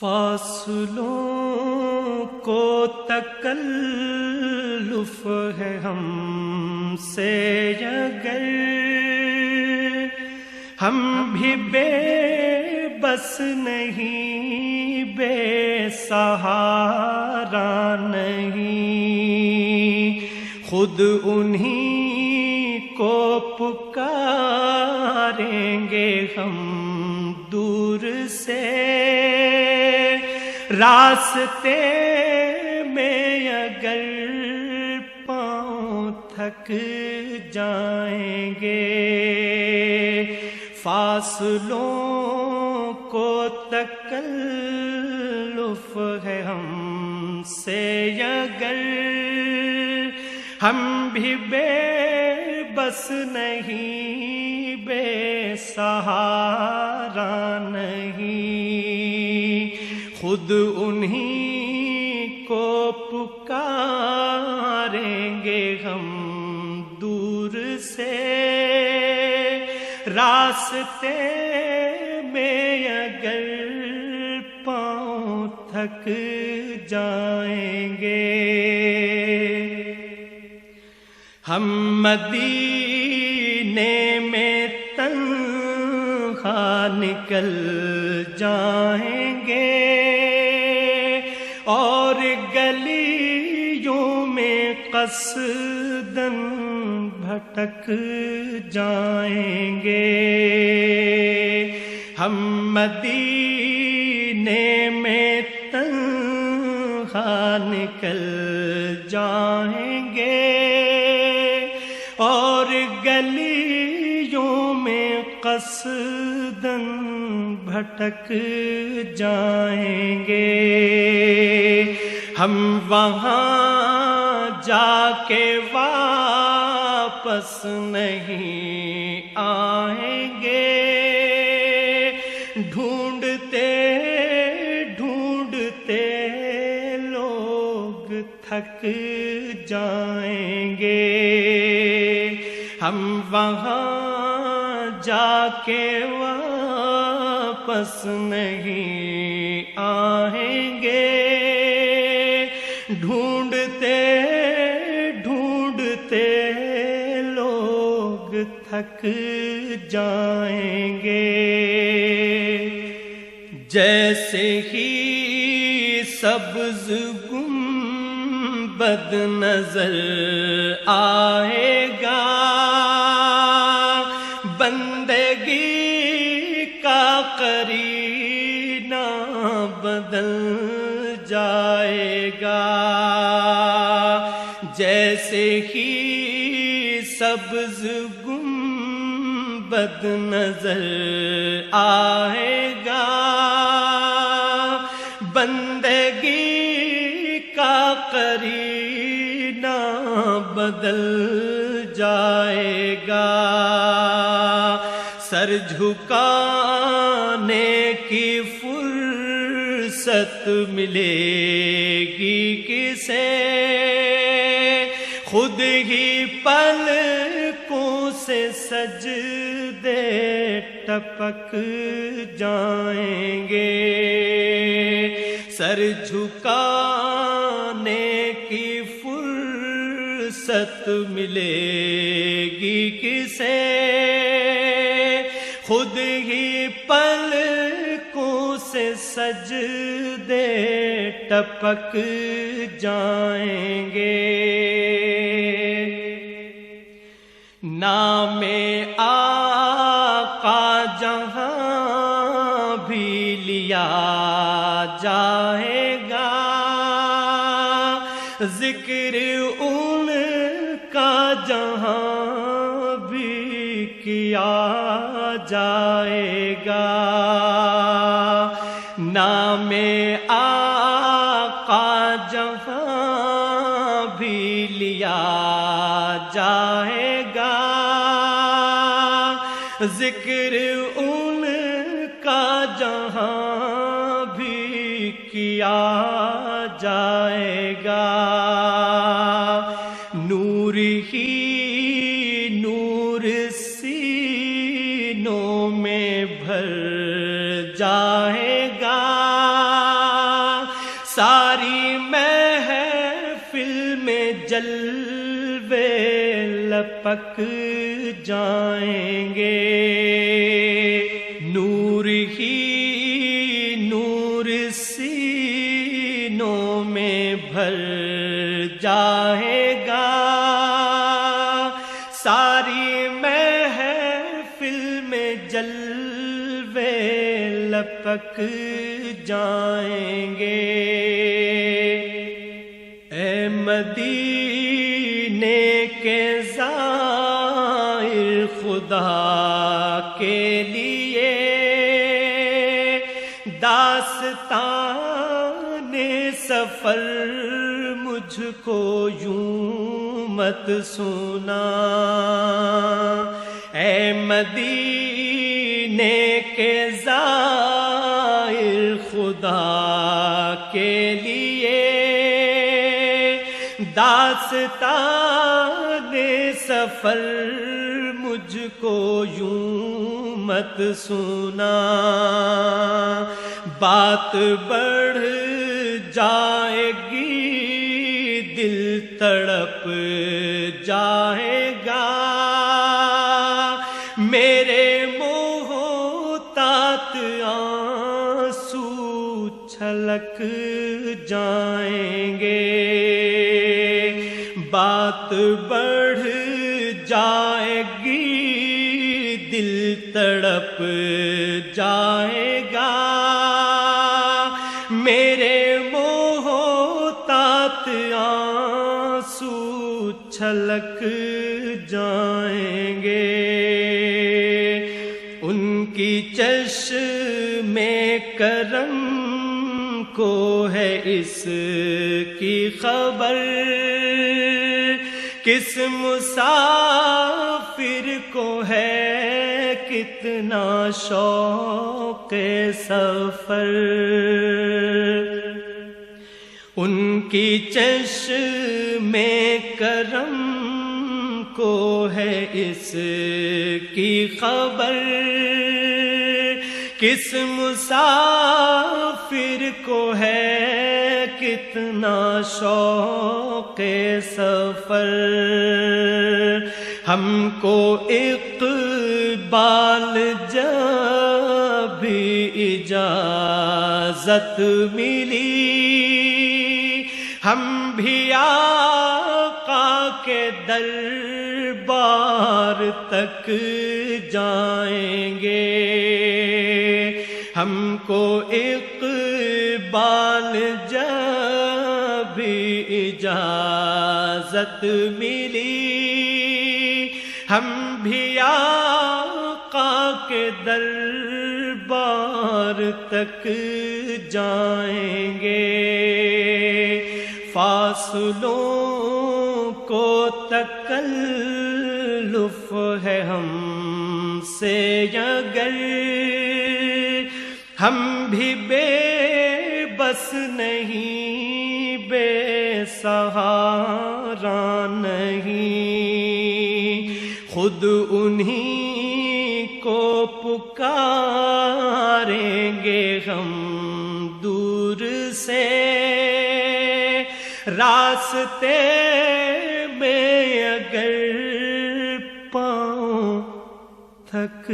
فاصلوں کو تکلف ہے ہم سے اگر ہم بھی بے بس نہیں، بے سہارا نہیں، خود انہی کو پکاریں گے ہم دور سے، راستے میں اگر پاؤں تھک جائیں گے، فاصلوں کو تکلف ہے ہم سے اگر ہم بھی بے بس نہیں، بے سہارا نہیں، خود انہی کو پکاریں گے ہم دور سے، راستے میں اگر پاؤں تھک جائیں گے، ہم مدینے میں تنہا نکل جائیں گے اور گلیوں میں قصداً بھٹک جائیں گے، ہم مدینے میں تنہا نکل جائیں گے اور گلیوں میں قصداً بھٹک جائیں گے، ہم وہاں جا کے واپس نہیں آئیں گے، ڈھونڈتے ڈھونڈتے لوگ تھک جائیں گے، ہم وہاں جا کے واپس نہیں آئیں گے، ڈھونڈتے ڈھونڈتے لوگ تھک جائیں گے، جیسے ہی سبز گنبد نظر آئے گا، بندگی کا قرینہ بدل جائے گا، جیسے ہی سبز گنبد نظر آئے گا، بندگی کا قرینہ بدل جائے گا، سر جھکانے کی فرصت ملے گی کسے، خود ہی پلکوں سے سجدے ٹپک جائیں گے، سر جھکانے کی فرصت ملے گی کسے، خود ہی پلکوں سے سجدے ٹپک جائیں گے، نام آقا جہاں بھی لیا جائے گا، ذکر ان کا جہاں بھی کیا جائے گا، نام آقا جہاں بھی لیا جائے گا، ذکر ان کا جہاں بھی کیا جائے گا، نور ہی نور سینوں میں بھر جائے گا، ساری محفل میں جلوے لپک جائیں گے، نور ہی نور سینوں میں بھر جائے گا، ساری محفل میں جلوے لپک جائیں گے۔ اے مدینے کے زائر خدا کے لیے داستان سفر مجھ کو یوں مت سنا، اے مدینے کے زائر خدا کے لیے داستان سفر مجھ کو یوں مت سنا، بات بڑھ جائے گی دل تڑپ جائے گا، میرے محتاط آنسو چھلک جائیں گے، بات بڑھ جائے گی دل تڑپ جائے گا، میرے محتاط آنسو چھلک جائیں گے، ان کی چشم کرم کو ہے اس کی خبر، کس مسافر کو ہے کتنا شوق سفر، ان کی چشم کرم کو ہے اس کی خبر، کس مسافر کو ہے کتنا شوق سفر، ہم کو اقبال جب اجازت ملی ہم بھی آقا کے دربار تک جائیں گے، ہم کو اقبال جب اجازت ملی ہم بھی آقا کے دربار تک جائیں گے، فاصلوں کو تکلف ہے ہم سے اگر ہم بھی بے بس نہیں، بے سہارا نہیں، خود انہی کو پکاریں گے ہم دور سے، راستے میں اگر پاؤں تھک